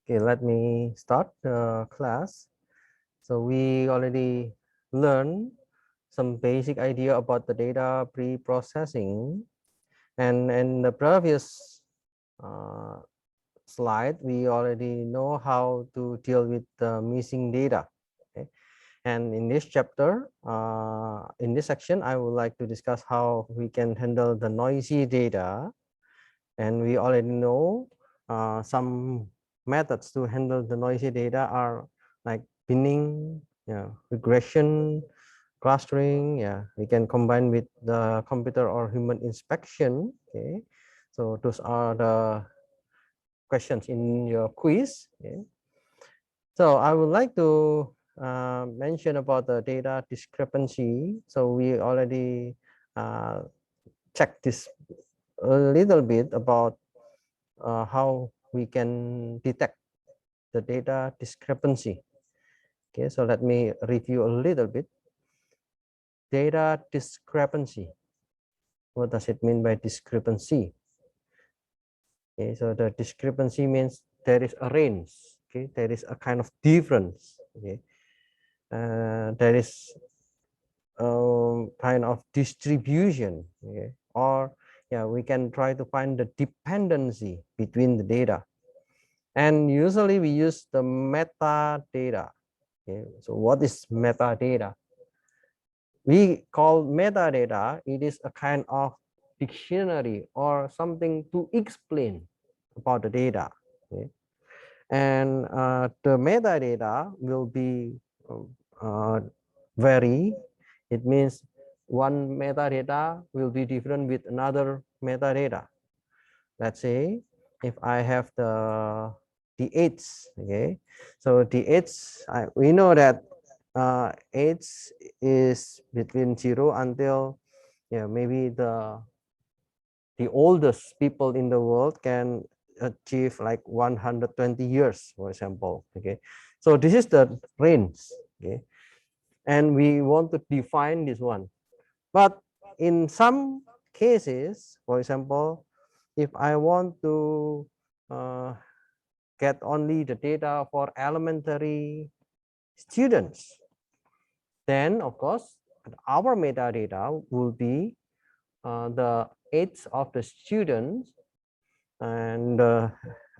Okay, let me start the class. So we already learned some basic idea about the data pre-processing, and in the previous uh, slide, we already know how to deal with the missing data. Okay? And in this chapter, in this section, I would like to discuss how we can handle the noisy data. And we already know some methods to handle the noisy data are like binning, regression, clustering. Yeah, we can combine with the computer or human inspection. Okay, so those are the questions in your quiz. Okay. So I would like to mention about the data discrepancy. So we already checked this a little bit about how we can detect the data discrepancy. Okay, so let me review a little bit. Data discrepancy. What does it mean by discrepancy? Okay, so the discrepancy means there is a range. Okay, there is a kind of difference. Okay, there is kind of distribution. Okay, or yeah, we can try to find the dependency between the data. And usually we use the metadata. Okay, so what is metadata? We call metadata, it is a kind of dictionary or something to explain about the data. Okay? And the metadata will be uh, vary. It means one metadata will be different with another metadata. Let's say if I have the age, okay, so the age, we know that age is between 0 until maybe the oldest people in the world can achieve like 120 years, for example. Okay, so this is the range. Okay, and we want to define this one, but in some cases, for example, if I want to get only the data for elementary students, then of course our metadata will be the age of the students, and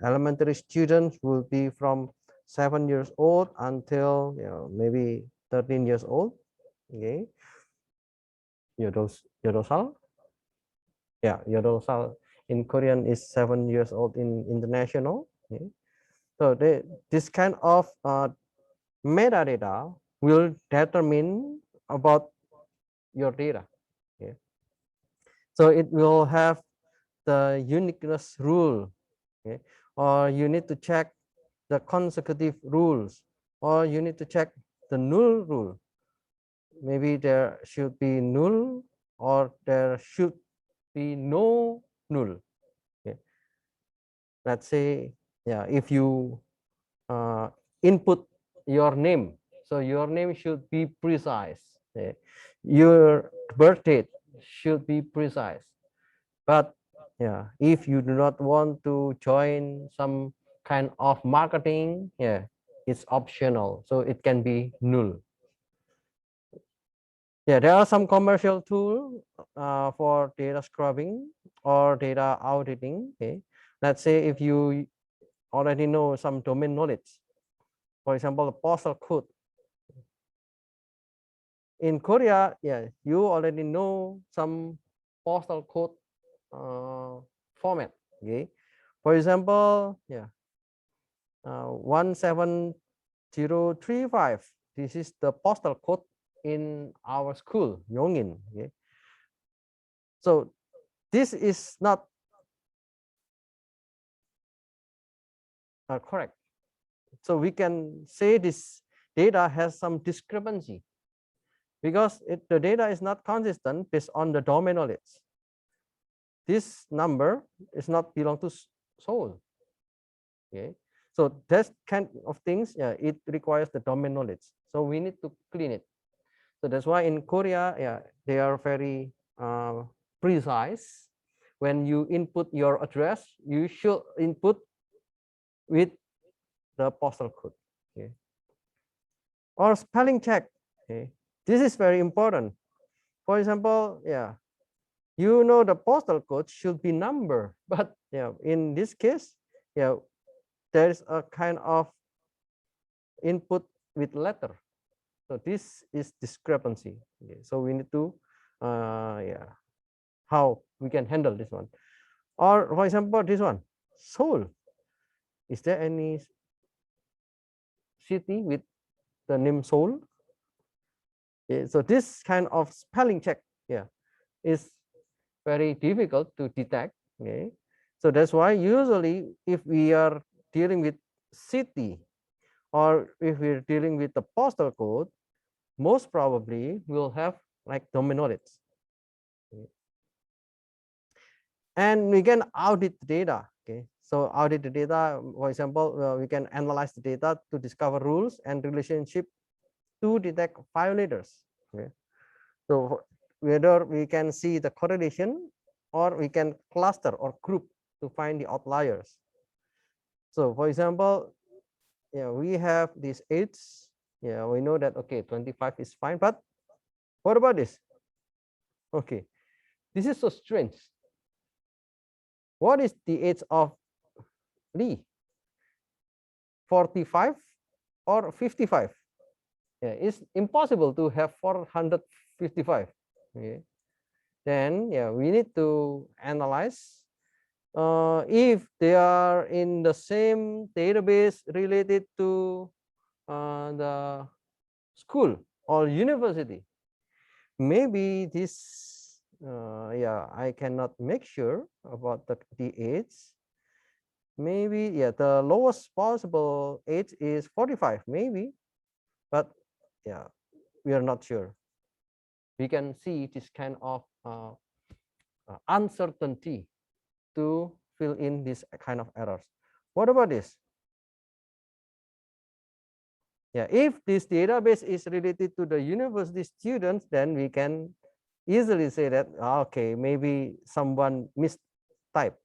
elementary students will be from 7 years old until maybe 13 years old. Okay, Yorosal. Yeah, Yorosal in Korean is 7 years old in international. Okay. So this kind of metadata will determine about your data. Okay. So it will have the uniqueness rule. Okay. Or you need to check the consecutive rules, or you need to check the null rule. Maybe there should be null, or there should be no null. Okay. Let's say, yeah, if you input your name, so your name should be precise. Okay. Your birth date should be precise. But yeah, if you do not want to join some kind of marketing, yeah, it's optional, so it can be null. Yeah, there are some commercial tools for data scrubbing or data auditing. Okay, let's say if you already know some domain knowledge, for example, the postal code. In Korea, yeah, you already know some postal code format. Okay, for example, yeah, 17035. This is the postal code in our school, Yongin. Okay, so this is not correct. So we can say this data has some discrepancy because the data is not consistent based on the domain knowledge. This number is not belong to Seoul. Okay, so that kind of things, yeah, it requires the domain knowledge. So we need to clean it. So that's why in Korea, yeah, they are very precise. When you input your address, you should input with the postal code. Okay. Or spelling check. Okay. This is very important. For example, yeah, you know the postal code should be number, but yeah, in this case, yeah, there is a kind of input with letter. So this is discrepancy. Okay. So we need to, yeah, how we can handle this one. Or for example, this one, Seoul. Is there any city with the name Seoul? Okay. So this kind of spelling check, yeah, is very difficult to detect. Okay. So that's why usually if we are dealing with city or if we're dealing with the postal code, most probably we'll have like domain knowledge. Okay. And we can audit the data. Okay. So audit the data, for example, we can analyze the data to discover rules and relationship to detect violators. Okay. So whether we can see the correlation or we can cluster or group to find the outliers. So for example, yeah, we have these age. Yeah, we know that okay, 25 is fine, but what about this? Okay, this is so strange. What is the age of Lee? 45 or 55? Yeah, it's impossible to have 455. Okay. Then yeah, we need to analyze if they are in the same database related to the school or university. Maybe this, yeah, I cannot make sure about the age. Maybe, yeah, the lowest possible age is 45, maybe, but yeah, we are not sure. We can see this kind of uncertainty to fill in this kind of errors. What about this? Yeah, if this database is related to the university students, then we can easily say that, okay, maybe someone mistyped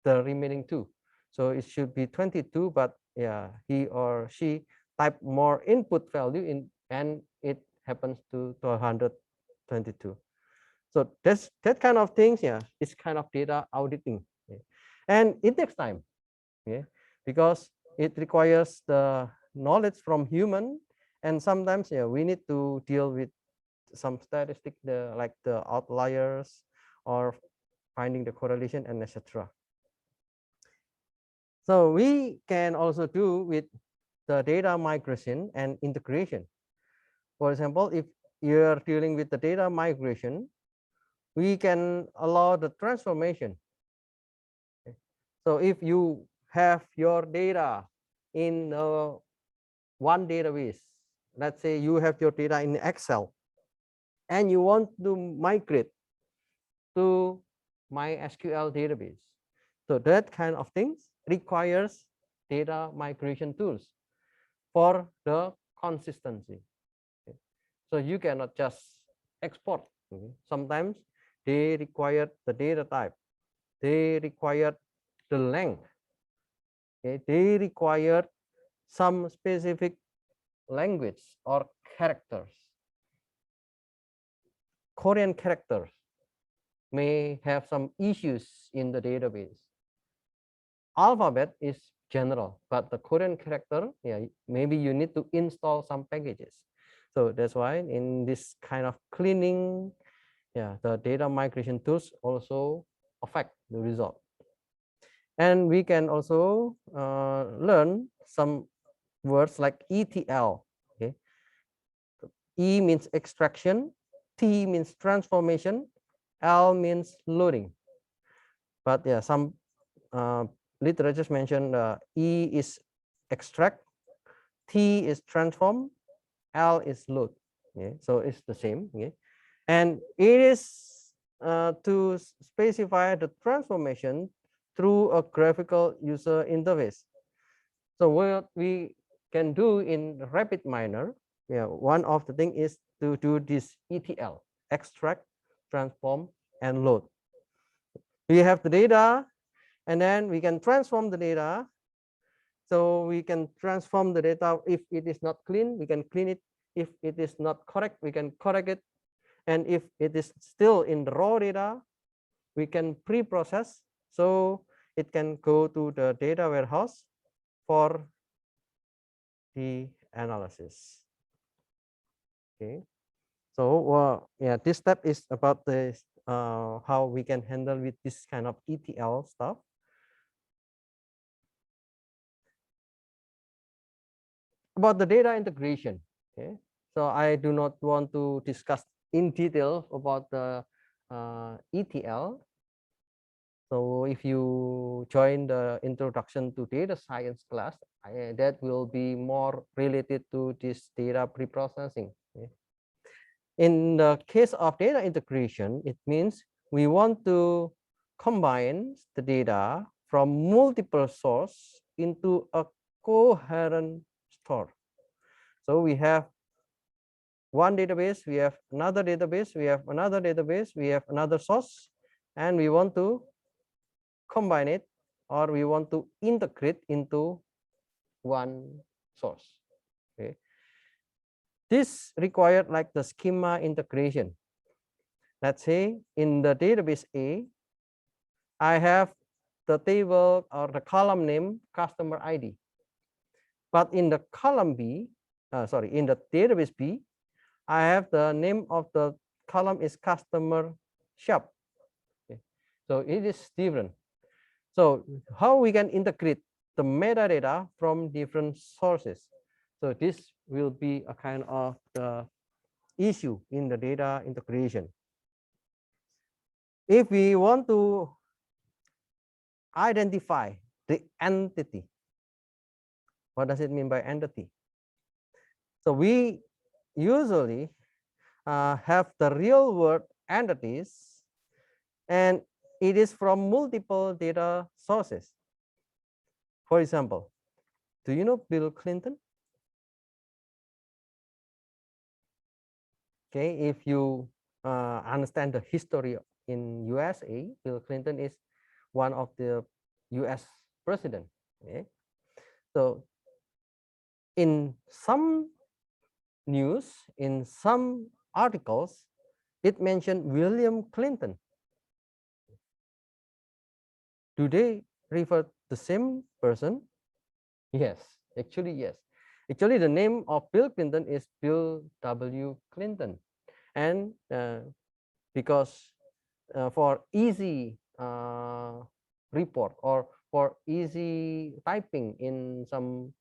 the remaining two. So it should be 22, but yeah, he or she type more input value in, and it happens to 122. So that's that kind of things. Yeah, it's kind of data auditing, yeah. And it takes time, yeah, because it requires the knowledge from human, and sometimes yeah, we need to deal with some statistic, like the outliers or finding the correlation and etc. So we can also do with the data migration and integration. For example, if you're dealing with the data migration, we can allow the transformation. Okay. So if you have your data in one database, let's say you have your data in Excel, and you want to migrate to MySQL database. So that kind of things requires data migration tools for the consistency. Okay. So you cannot just export. Okay. Sometimes they require the data type, they require the length, okay. They require some specific language or characters. Korean characters may have some issues in the database. Alphabet is general, but the Korean character, yeah, maybe you need to install some packages. So that's why in this kind of cleaning, yeah, the data migration tools also affect the result. And we can also learn some words like ETL. Okay, E means extraction, T means transformation, L means loading. But yeah, some literatures mentioned E is extract, T is transform, L is load. Okay, so it's the same. Okay, and it is to specify the transformation through a graphical user interface. So what we can do in RapidMiner, yeah, one of the thing is to do this ETL, extract, transform, and load. We have the data, and then we can transform the data. So we can transform the data. If it is not clean, we can clean it. If it is not correct, we can correct it. And if it is still in the raw data, we can pre-process. So it can go to the data warehouse for the analysis. Okay. So yeah, this step is about this how we can handle with this kind of ETL stuff. About the data integration. Okay. So I do not want to discuss in detail about the ETL. So if you join the introduction to data science class, that will be more related to this data preprocessing. Okay. In the case of data integration, it means we want to combine the data from multiple sources into a coherent store. So we have one database, we have another database, we have another database, we have another source, and we want to combine it, or we want to integrate into one source. Okay. This required like the schema integration. Let's say in the database A, I have the table or the column name customer ID. But in the column B, in the database B, I have the name of the column is customer shop. Okay. So it is different. So how we can integrate the metadata from different sources? So this will be a kind of the issue in the data integration. If we want to identify the entity, what does it mean by entity? So we usually have the real world entities, and it is from multiple data sources. For example, do you know Bill Clinton? Okay, if you understand the history in USA, Bill Clinton is one of the US president. Okay? So in some news, in some articles, it mentioned William Clinton. Do they refer the same person? Yes, actually, yes. Actually, the name of Bill Clinton is Bill W. Clinton. And because for easy report or for easy typing in some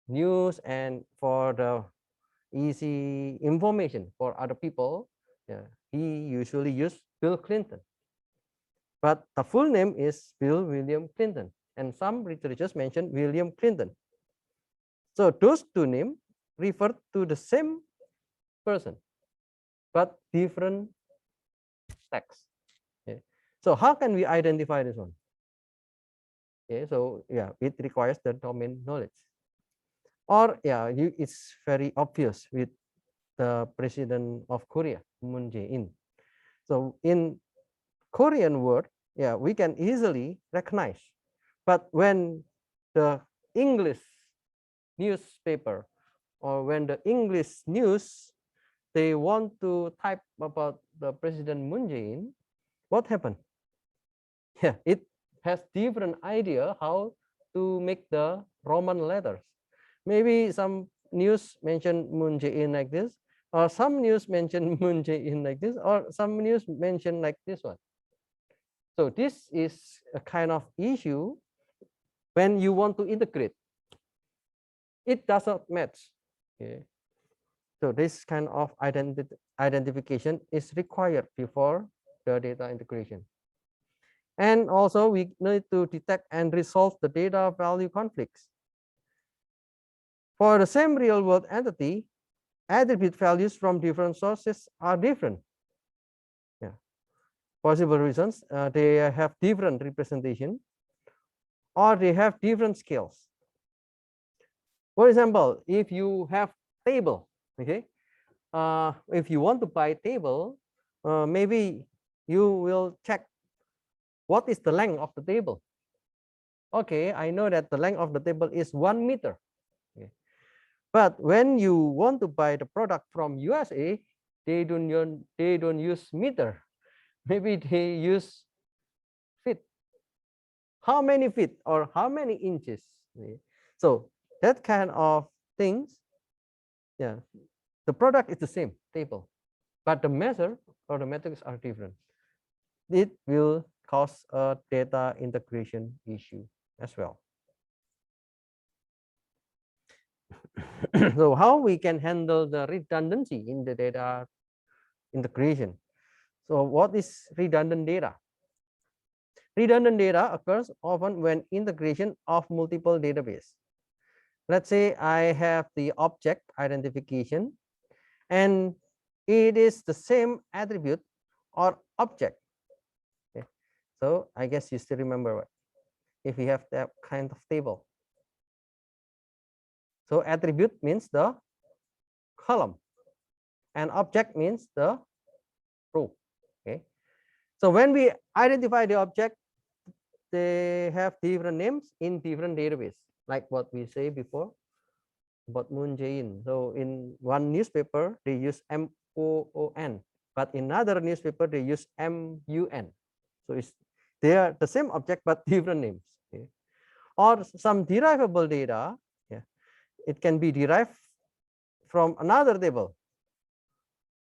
news and for the easy information for other people, he usually use Bill Clinton. But the full name is Bill William Clinton. And some literatures mention William Clinton. So those two names refer to the same person, but different text. Okay. So how can we identify this one? Okay, so yeah, it requires the domain knowledge. Or yeah, it's very obvious with the president of Korea, Moon Jae-in. So in Korean word, yeah, we can easily recognize. But when the English newspaper or when the English news, they want to type about the President Moon Jae-in, what happened? Yeah, it has different idea how to make the Roman letters. Maybe some news mention Moon Jae-in like this, or some news mention Moon Jae-in like this, or some news mention like this one. So this is a kind of issue when you want to integrate. It does not match. Okay. So this kind of identification is required before the data integration. And also we need to detect and resolve the data value conflicts. For the same real world entity, attribute values from different sources are different. Yeah. Possible reasons, they have different representation or they have different scales. For example, if you have table, okay, if you want to buy table, maybe you will check what is the length of the table. Okay, I know that the length of the table is 1 meter. Okay. But when you want to buy the product from USA, they don't use meter. Maybe they use feet. How many feet or how many inches? Okay. So that kind of things, yeah, the product is the same table, but the measure or the metrics are different. It will cause a data integration issue as well. So how we can handle the redundancy in the data integration? So what is redundant data? Redundant data occurs often when integration of multiple databases. Let's say I have the object identification and it is the same attribute or object. Okay. So I guess you still remember what if you have that kind of table. So attribute means the column and object means the row. Okay. So when we identify the object, they have different names in different database, like what we say before about Moon Jae-in. So in one newspaper, they use MOON, but in another newspaper, they use MUN. So they are the same object, but different names. Okay. Or some derivable data, yeah, it can be derived from another table.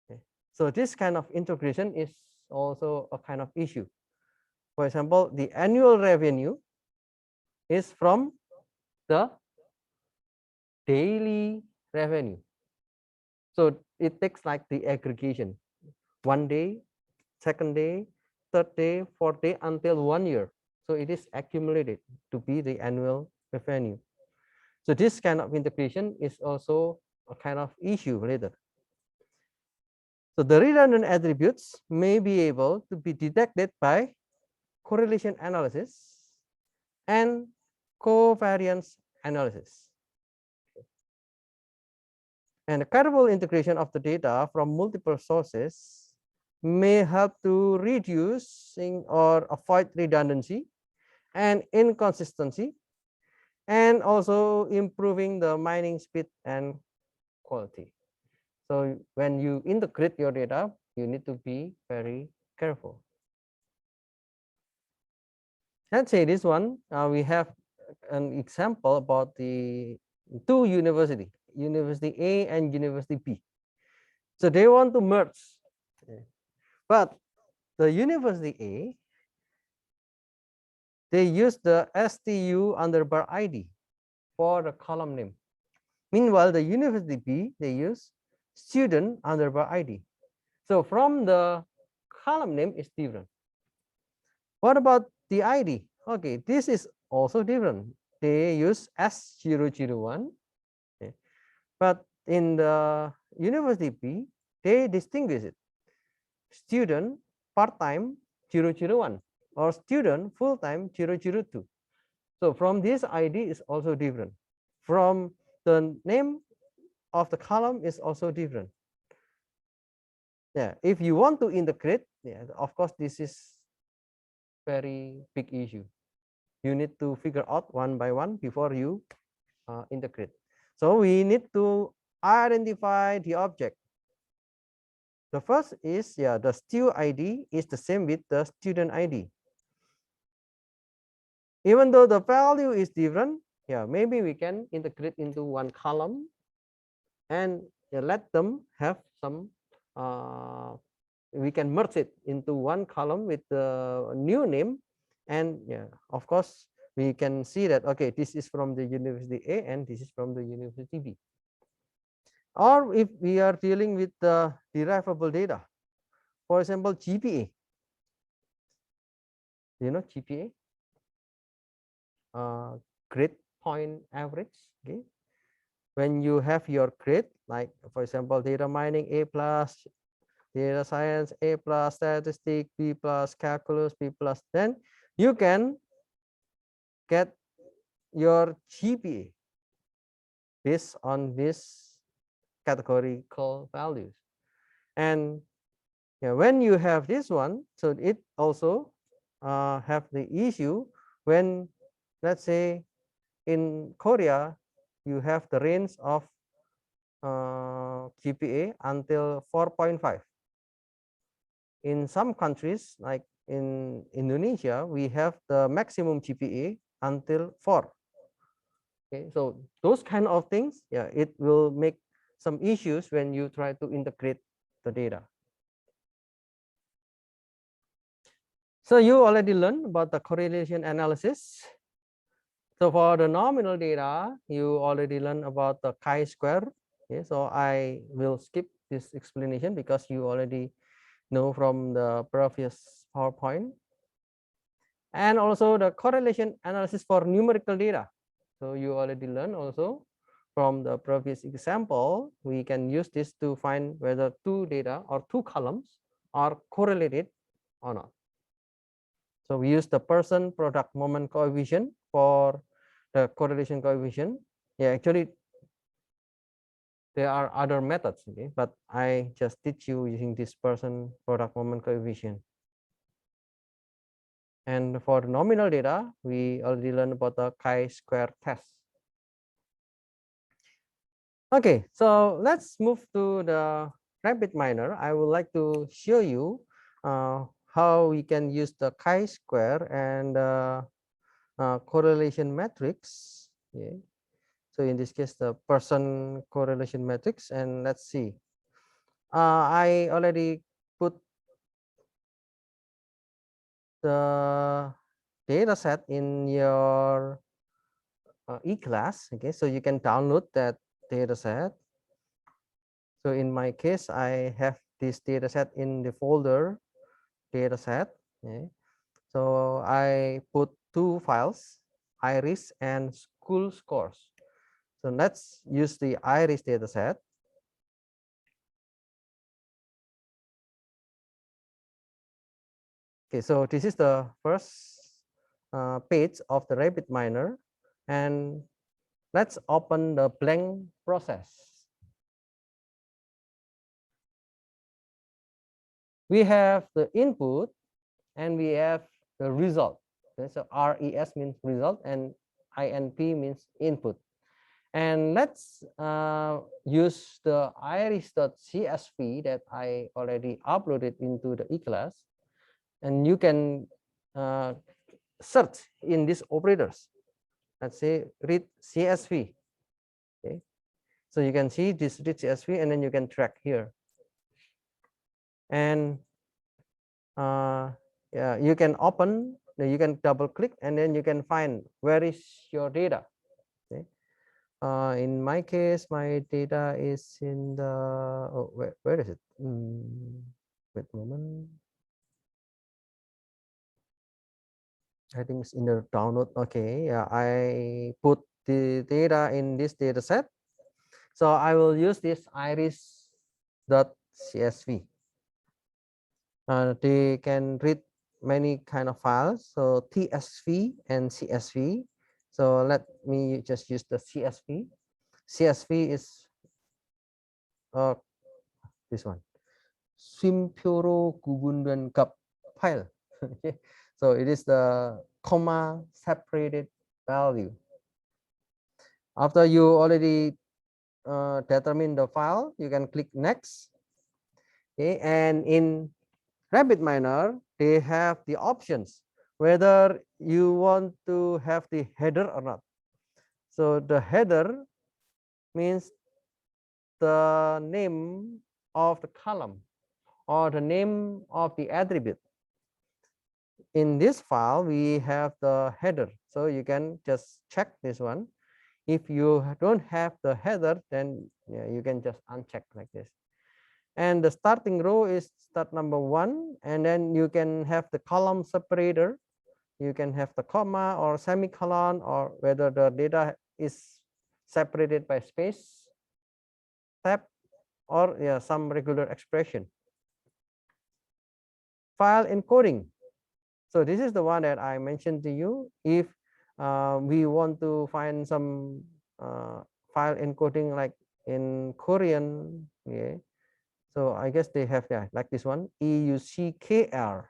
Okay. So this kind of integration is also a kind of issue. For example, the annual revenue is from the daily revenue. So it takes like the aggregation, 1 day, second day, third day, fourth day until 1 year. So it is accumulated to be the annual revenue. So this kind of integration is also a kind of issue later. So the redundant attributes may be able to be detected by correlation analysis and covariance analysis. And the careful integration of the data from multiple sources may help to reducing or avoid redundancy and inconsistency, and also improving the mining speed and quality. So when you integrate your data, you need to be very careful. Let's say this one, we have an example about the two university, University A and University B. So they want to merge, but the University A, they use the STU underbar ID for the column name. Meanwhile, the University B, they use student underbar ID. So from the column name is different. What about the ID? Okay, this is also different. They use S001, okay. But in the University B, they distinguish it. Student part-time 001 or student full-time 002. So from this ID is also different. From the name of the column is also different. Yeah, if you want to integrate, yeah, of course, this is very big issue. You need to figure out one by one before you integrate. So we need to identify the object. The first is, yeah, the stu ID is the same with the student ID. Even though the value is different, yeah, maybe we can integrate into one column and let them have some, we can merge it into one column with the new name. And yeah, of course, we can see that, okay, this is from the University A and this is from the University B. Or if we are dealing with the derivable data, for example, GPA. You know GPA? Grade point average. Okay. When you have your grade, like for example, data mining A plus, data science A plus, statistics B plus, calculus B plus, then you can get your GPA based on this categorical values. And yeah, when you have this one, so it also have the issue when let's say in Korea, you have the range of GPA until 4.5. In some countries, like in Indonesia, we have the maximum GPA until 4. Okay, so those kind of things, yeah, it will make some issues when you try to integrate the data. So you already learned about the correlation analysis. So for the nominal data, you already learned about the chi-square. Okay, so I will skip this explanation because you already know from the previous PowerPoint. And also the correlation analysis for numerical data. So you already learned also from the previous example, we can use this to find whether two data or two columns are correlated or not. So we use the person product moment coefficient for the correlation coefficient. Yeah, actually there are other methods, okay, but I just teach you using this person product moment coefficient. And for the nominal data, we already learned about the chi-square test. Okay, so let's move to the RapidMiner. I would like to show you how we can use the chi-square and correlation matrix. Okay. So in this case, the person correlation matrix, and let's see. I already put the data set in your e-class. Okay, so you can download that data set. So in my case, I have this data set in the folder data set. Okay. So I put two files, iris and school scores. So let's use the iris data set. Okay, so this is the first page of the RapidMiner, and let's open the blank process. We have the input and we have the result. Okay, so RES means result and INP means input. And let's use the iris.csv that I already uploaded into the e-class. And you can search in these operators. Let's say read CSV. Okay, so you can see this read CSV, and then you can track here. And yeah, you can open, you can double click, and then you can find where is your data. Okay. In my case, my data is in the, oh, where is it? Wait a moment. I think it's in the download. Okay, yeah, I put the data in this data set. So I will use this iris.csv. They can read many kind of files, so TSV and CSV. So let me just use the CSV. CSV is this one, Swimpuro Gugundan Cup file. Okay, so it is the comma separated value. After you already determine the file, you can click next. Okay, and in RapidMiner, they have the options whether you want to have the header or not. So the header means the name of the column or the name of the attribute. In this file, we have the header. So you can just check this one. If you don't have the header, then yeah, you can just uncheck like this. And the starting row is start number 1, and then you can have the column separator. You can have the comma or semicolon, or whether the data is separated by space, tab, or yeah, some regular expression. File encoding. So this is the one that I mentioned to you. If we want to find some file encoding like in Korean, yeah. So I guess they have, yeah, like this one, EUCKR.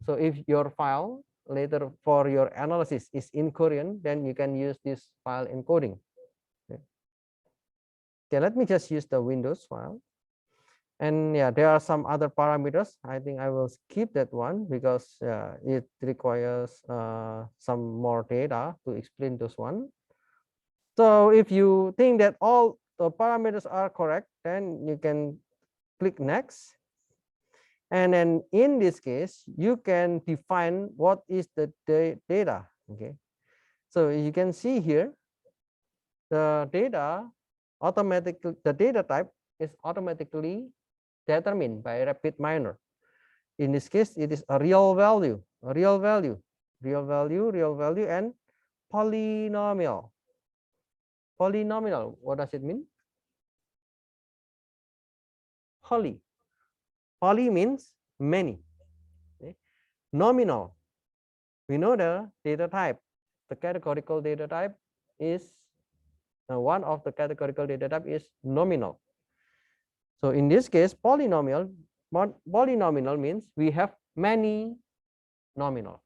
So if your file later for your analysis is invariant, then you can use this file encoding. Okay, let me just use the Windows file. And yeah, there are some other parameters. I think I will skip that one because it requires some more data to explain those one. So if you think that all the parameters are correct, then you can click next. And then in this case, you can define what is the data. Okay, so you can see here the data automatically, the data type is automatically determined by rapid minor. In this case, it is a real value, real value, and polynomial. Polynomial, what does it mean? Poly. Poly means many. Okay. Nominal. We know the data type. The categorical data type is one of the categorical data type is nominal. So in this case, polynomial means we have many nominal.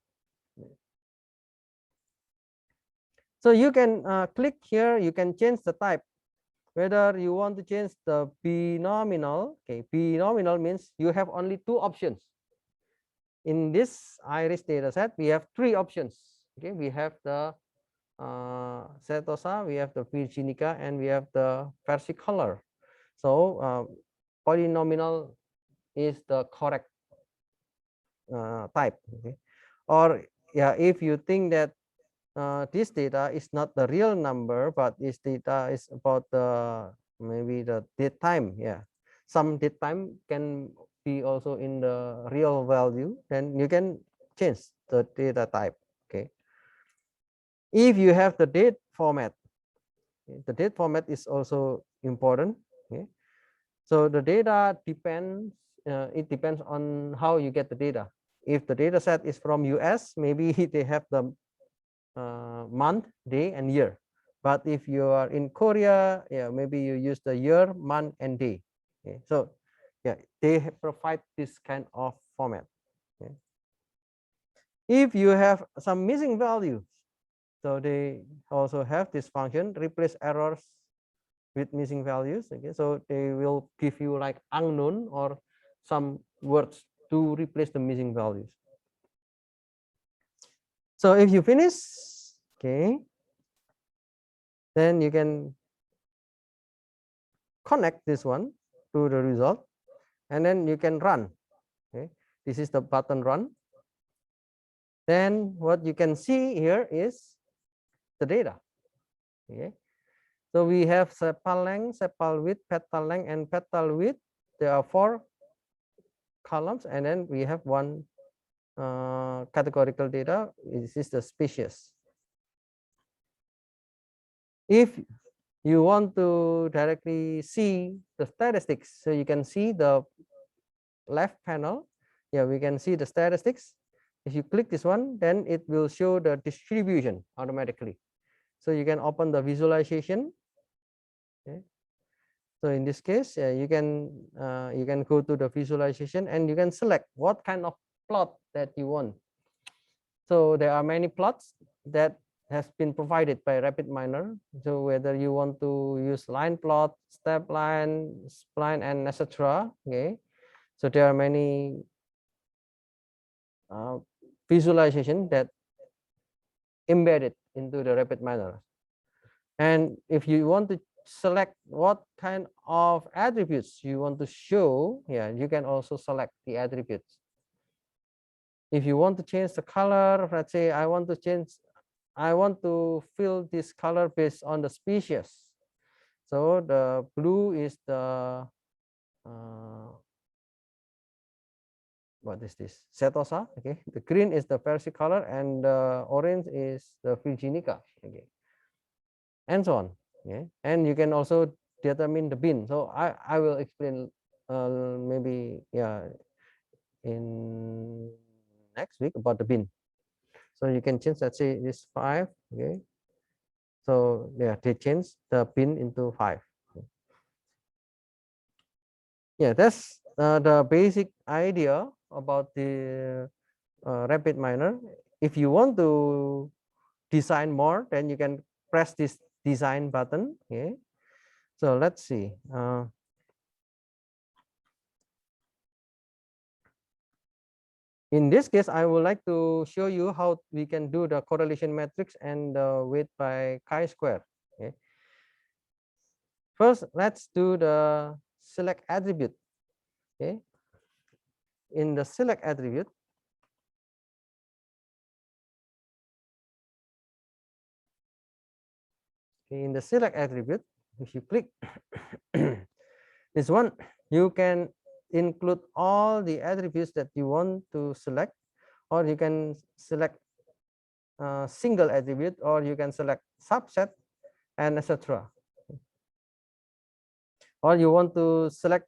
So you can click here, you can change the type, whether you want to change the binominal. Okay, binominal means you have only two options. In this iris data set, we have three options. Okay, we have the setosa, we have the virginica, and we have the versicolor. So polynomial is the correct type. Okay, or yeah, if you think that this data is not the real number, but this data is about the maybe the date time. Yeah, some date time can be also in the real value. Then you can change the data type. Okay. If you have the date format, the date format is also important. Okay. So the data depends. It depends on how you get the data. If the data set is from US, maybe they have the month, day, and year. But if you are in Korea, yeah, maybe you use the year, month, and day. Okay. So yeah, they provide this kind of format. Okay. If you have some missing values, so they also have this function replace errors with missing values. Okay, so they will give you like unknown or some words to replace the missing values. So if you finish, okay, then you can connect this one to the result, and then you can run. Okay, this is the button run. Then what you can see here is the data. Okay, so we have sepal length, sepal width, petal length, and petal width. There are 4 columns, and then we have one categorical data. This is the species. If you want to directly see the statistics, so you can see the left panel. Yeah, we can see the statistics. If you click this one, then it will show the distribution automatically. So you can open the visualization. Okay. So in this case, you can go to the visualization and you can select what kind of plot that you want. So there are many plots that has been provided by RapidMiner. So whether you want to use line plot, step line, spline, and etc. Okay. So there are many visualization that embedded into the RapidMiner. And if you want to select what kind of attributes you want to show, yeah, you can also select the attributes. If you want to change the color, let's say I want to fill this color based on the species. So the blue is the what is this? Setosa. Okay. The green is the versicolor, and the orange is the virginica. Okay. And so on. Okay. And you can also determine the bin. So I will explain maybe in next week about the bin. So you can change, let's say this 5. Okay. So yeah, they change the bin into 5. Yeah, that's the basic idea about the RapidMiner. if you want to design more, then you can press this design button. Okay, so let's see. In this case, I would like to show you how we can do the correlation matrix and the weight by chi-square. Okay. First, let's do the select attribute. Okay. In the select attribute, okay, in the select attribute, if you click this one, you can include all the attributes that you want to select, or you can select a single attribute, or you can select subset, and etc. Or you want to select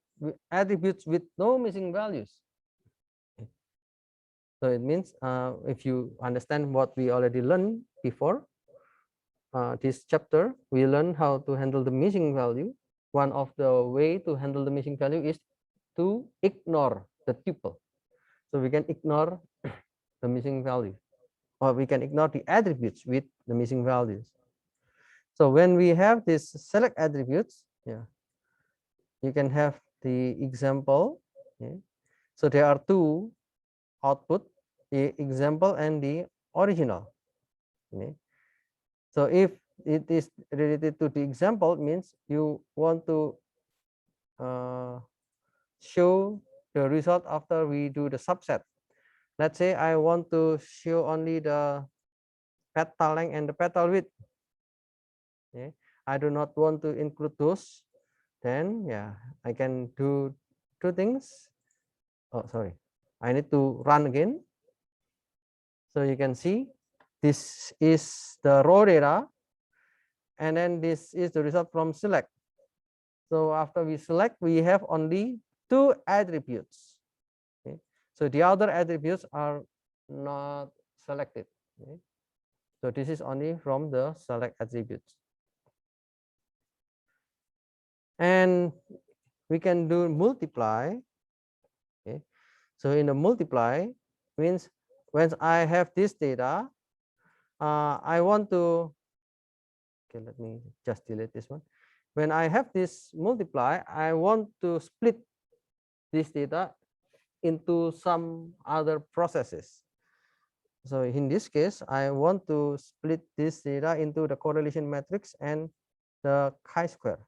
attributes with no missing values. So it means if you understand what we already learned before this chapter, we learn how to handle the missing value. One of the way to handle the missing value is to ignore the tuple. So we can ignore the missing value, or we can ignore the attributes with the missing values. So when we have this select attributes, yeah, you can have the example. Okay. So there are two output, the example and the original. Okay. So if it is related to the example, it means you want to show the result after we do the subset. Let's say I want to show only the petal length and the petal width. Okay. I do not want to include those. Then yeah, I can do two things. Oh, sorry, I need to run again. So you can see this is the raw data, and then this is the result from select. So after we select, we have only two attributes. Okay. So the other attributes are not selected. Okay. So this is only from the select attributes. And we can do multiply. Okay. So in the multiply means when I have this data, I want to, okay, let me just delete this one. When I have this multiply, I want to split this data into some other processes. So in this case, I want to split this data into the correlation matrix and the chi-square.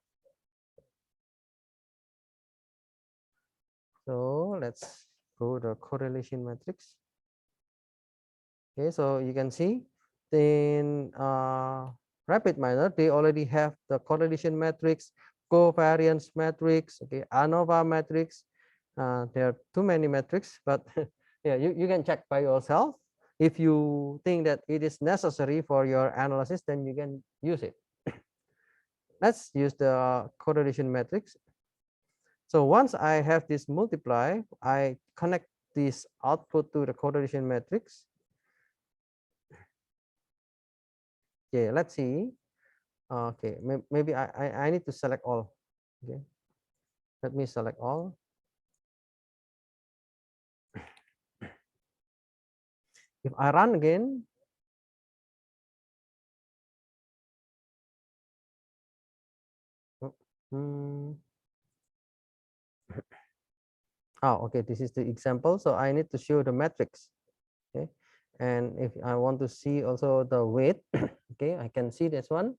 So let's go to the correlation matrix. Okay, so you can see in RapidMiner, they already have the correlation matrix, covariance matrix, okay, ANOVA matrix. There are too many metrics, but yeah, you can check by yourself. If you think that it is necessary for your analysis, then you can use it. Let's use the correlation matrix. So once I have this multiply, I connect this output to the correlation matrix. Okay, let's see. Okay, maybe I need to select all. Okay, let me select all. If I run again, okay, this is the example. So I need to show the matrix. Okay, and if I want to see also the weight, okay, I can see this one.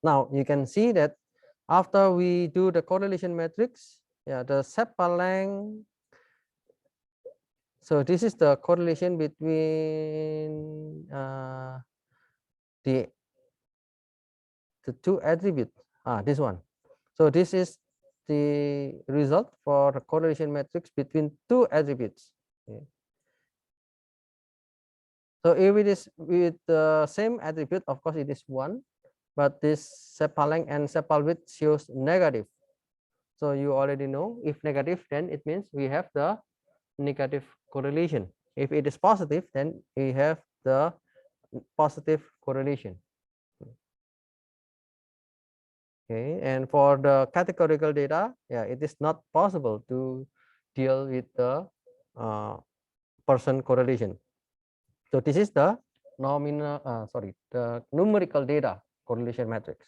Now you can see that after we do the correlation matrix, yeah, the sepal length. So this is the correlation between the two attributes. This one. So this is the result for the correlation matrix between two attributes. Okay. So if it is with the same attribute, of course it is 1, but this sepal length and sepal width shows negative. So you already know, if negative, then it means we have the negative correlation. If it is positive, then we have the positive correlation. Okay, and for the categorical data, yeah, it is not possible to deal with the person correlation. So this is the the numerical data correlation matrix.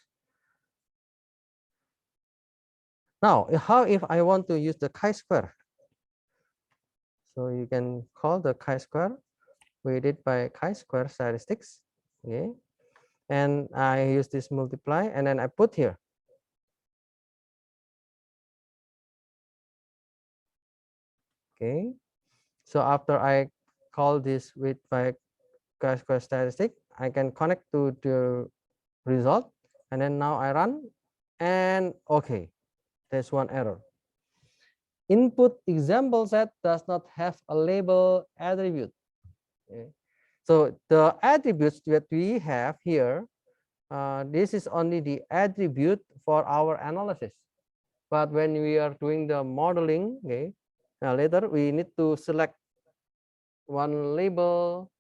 Now, how if I want to use the chi-square? So you can call the chi-square weighted by chi-square statistics. Okay, and I use this multiply, and then I put here. Okay, so after I call this weight by chi-square statistic, I can connect to the result, and then now I run, and okay, there's one error. Input example set does not have a label attribute. Okay. So the attributes that we have here, this is only the attribute for our analysis. But when we are doing the modeling, okay, now later we need to select one label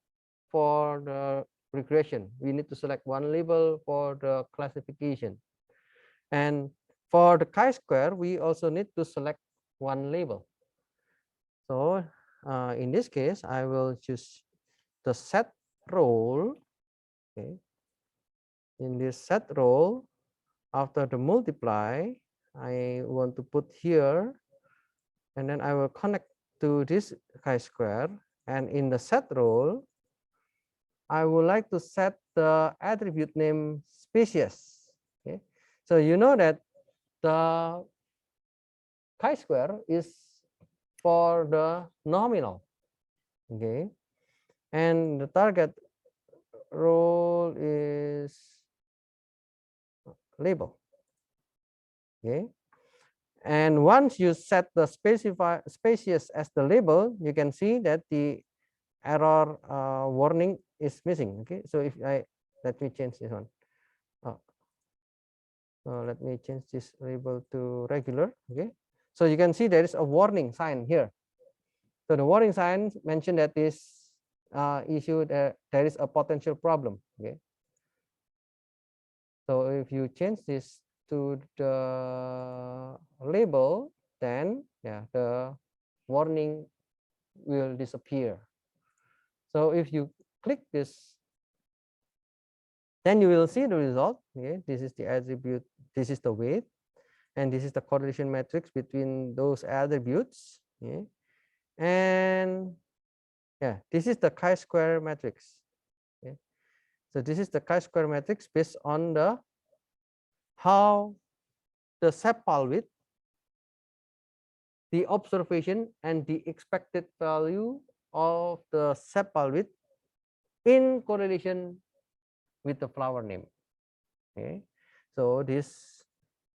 for the regression. We need to select one label for the classification. And for the chi-square, we also need to select one label. So in this case, I will choose the set role. Okay. In this set role, after the multiply, I want to put here, and then I will connect to this chi-square. And in the set role, I would like to set the attribute name species. Okay. So you know that the chi-square is for the nominal. Okay. And the target role is label. Okay. And once you set the species as the label, you can see that the error warning is missing. Okay, so if I let me change this one. Let me change this label to regular. Okay, so you can see there is a warning sign here. So the warning sign mentioned that this issue there is a potential problem. Okay, so if you change this to the label, then yeah, the warning will disappear. So if you click this, then you will see the result. Okay, this is the attribute, this is the weight, and this is the correlation matrix between those attributes. Okay, and yeah, this is the chi-square matrix. Okay, so this is the chi-square matrix based on the how the sepal width, the observation, and the expected value of the sepal width in correlation with the flower name. Okay, so this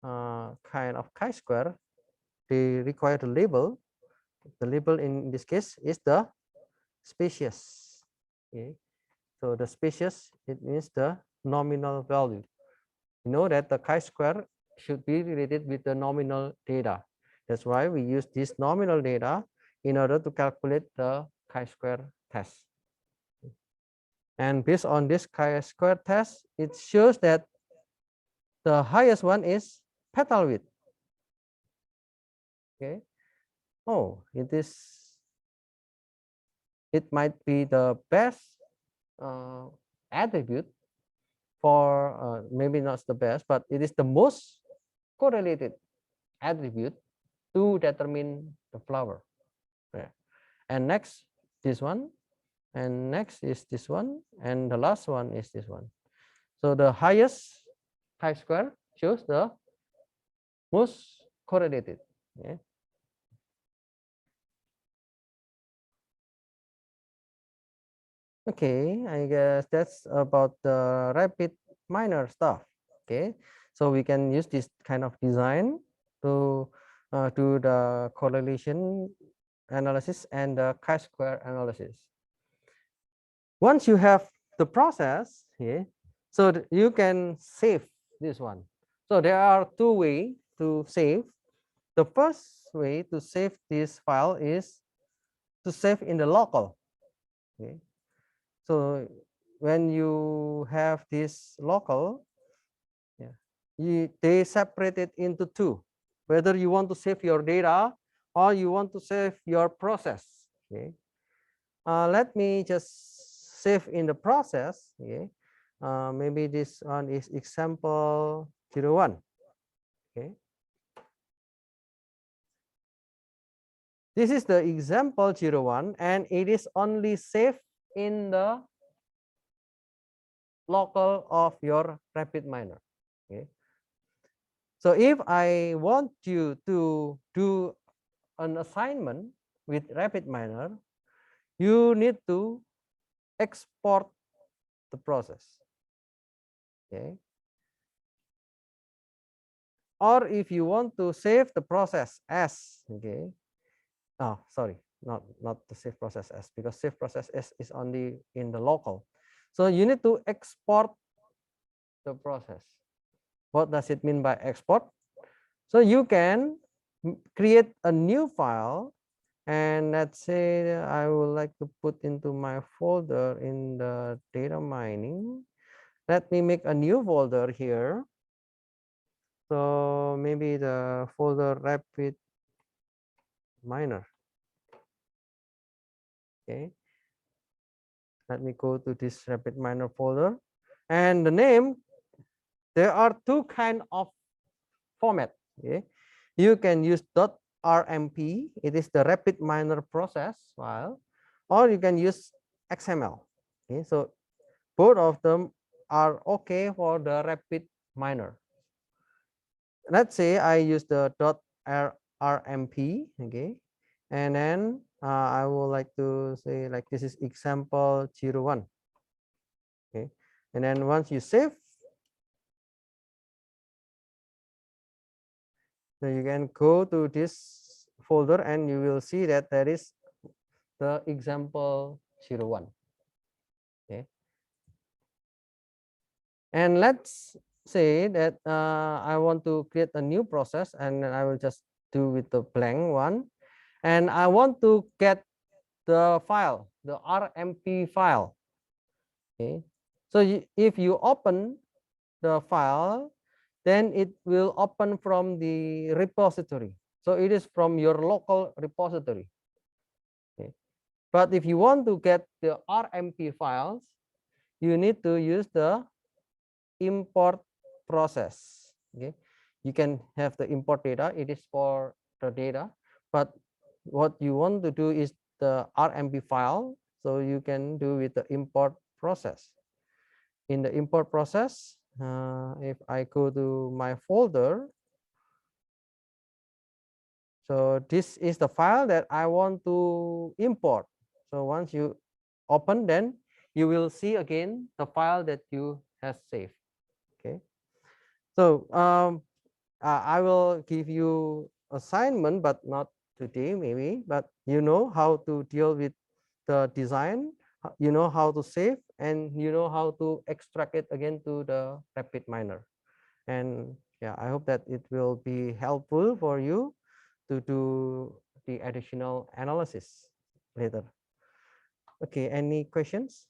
kind of chi-square, they require the label. The label in this case is the species. Okay, so the species, it means the nominal value. You know that the chi-square should be related with the nominal data. That's why we use this nominal data in order to calculate the chi-square test. And based on this chi-square test, it shows that the highest one is petal width. Okay. Oh, it might be the best attribute for maybe not the best, but it is the most correlated attribute to determine the flower. Yeah. And next this one, and next is this one, and the last one is this one. So the highest chi-square shows the most correlated. Yeah. Okay, I guess that's about the rapid minor stuff. Okay, so we can use this kind of design to do the correlation analysis and the chi-square analysis. Once you have the process, okay, so you can save this one. So there are two ways to save. The first way to save this file is to save in the local. Okay. So when you have this local, yeah, they separate it into two. Whether you want to save your data or you want to save your process. Okay. Let me just save in the process, okay, maybe this one is example 01. Okay, this is the example 01, and it is only saved in the local of your RapidMiner. Okay, so if I want you to do an assignment with RapidMiner, you need to export the process. Okay, or if you want to save the process as, okay, oh sorry, not the save process as, because save process as is only in the local. So you need to export the process. What does it mean by export? So you can create a new file, and let's say I would like to put into my folder in the data mining. Let me make a new folder here. So maybe the folder rapid miner. Okay, let me go to this rapid miner folder, and the name, there are two kind of format. Okay, you can use .rmp, it is the rapid miner process file, or you can use XML. Okay, so both of them are okay for the rapid miner. Let's say I use the .rmp, okay, and then I would like to say like this is example 01. Okay, and then once you save, so you can go to this folder and you will see that there is the example 01. Okay, and let's say that I want to create a new process, and I will just do with the blank one, and I want to get the file, the RMP file. Okay, so if you open the file, then it will open from the repository. So it is from your local repository. Okay, but if you want to get the RMP files, you need to use the import process. Okay, you can have the import data, it is for the data, but what you want to do is the RMP file, so you can do with the import process. In the import process, if I go to my folder, so this is the file that I want to import. So once you open, then you will see again the file that you have saved. Okay, so I will give you assignment, but not today maybe, but you know how to deal with the design, you know how to save, and you know how to extract it again to the RapidMiner. And yeah, I hope that it will be helpful for you to do the additional analysis later. Okay, any questions?